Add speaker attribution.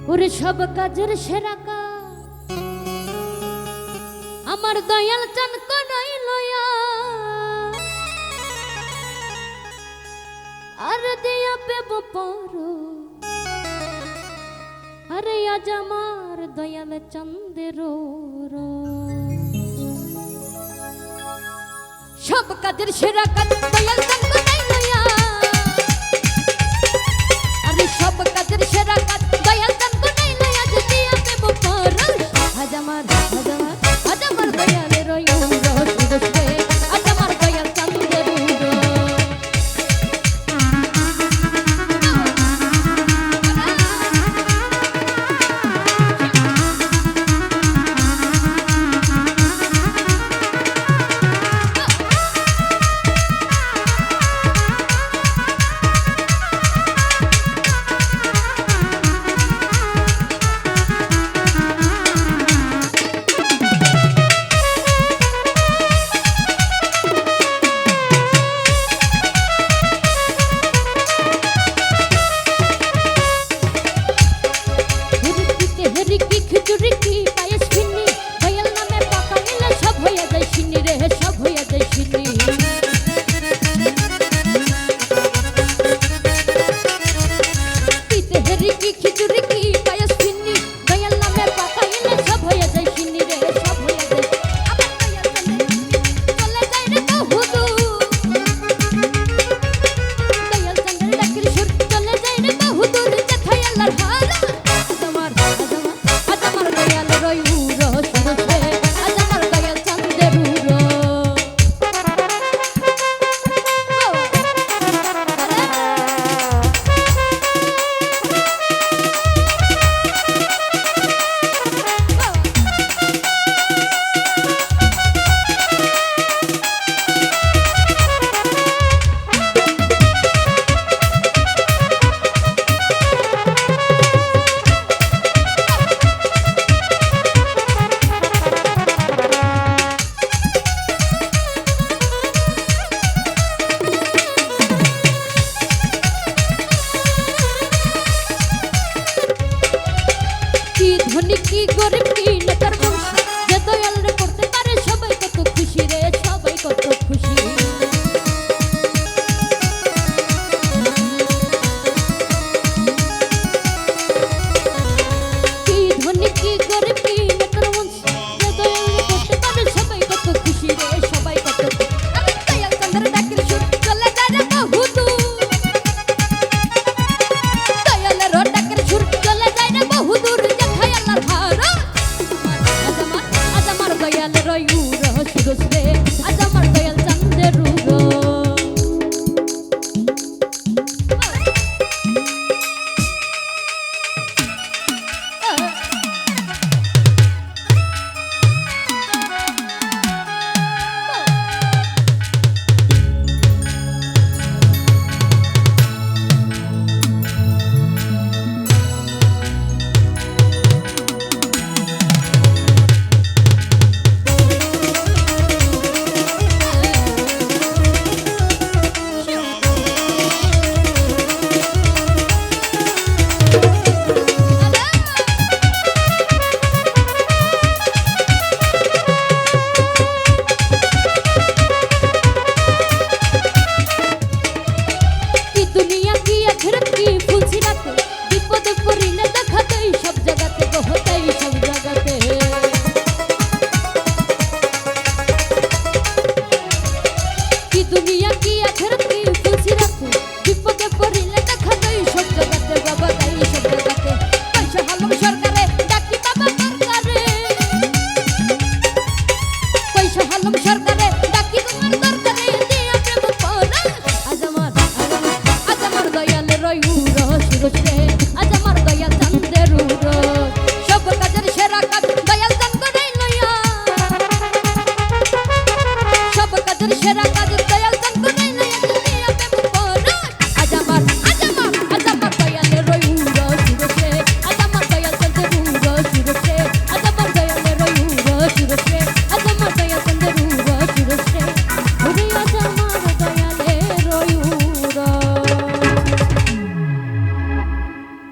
Speaker 1: ওরে সব কাজের সেরা কাজ আমার দয়াল চান করাই লয়া আর দিয়া পেব পর আরে আজ আমার দয়াল চন্দের সব কাজের সেরা কাজ দয়াল চান করাই লয়া আরে সব কাজের সেরা কাজ দয়াল চান করাই লয়া আজ দিয়া পেব পর আজ আমার দয়ালের রসে আজ আমার দয়াল চন্দের ধনী কি গরিব কি নেতার বংশ যে দয়াল রে করতে পারে সবাই কত খুশি রে সবাই কত খুশি কি ধনী কি গরিব কি নেতার বংশ যে দয়াল রে করতে পারে সবাই কত খুশি রে সবাই কত আমি দয়াল চন্দ্র ডাকির সুর চলে যায় রে বহুদূর দয়ালের ডাকির সুর চলে যায় রে বহুদূর আজ আমার দয়াল চন্দের দুনিয়া কি আখেরাত কি খুশি রাখো বিপদে পড়িলে দেখা দেই সব জগতে বাবা গাই সব জগতে পয়সা হালম সরকারে ডাকি বাবা সরকারে পয়সা হালম সরকারে ডাকি তোমার দরকারে দিয়া প্রেম পড়া আজ আমার দয়ালের রসে আজ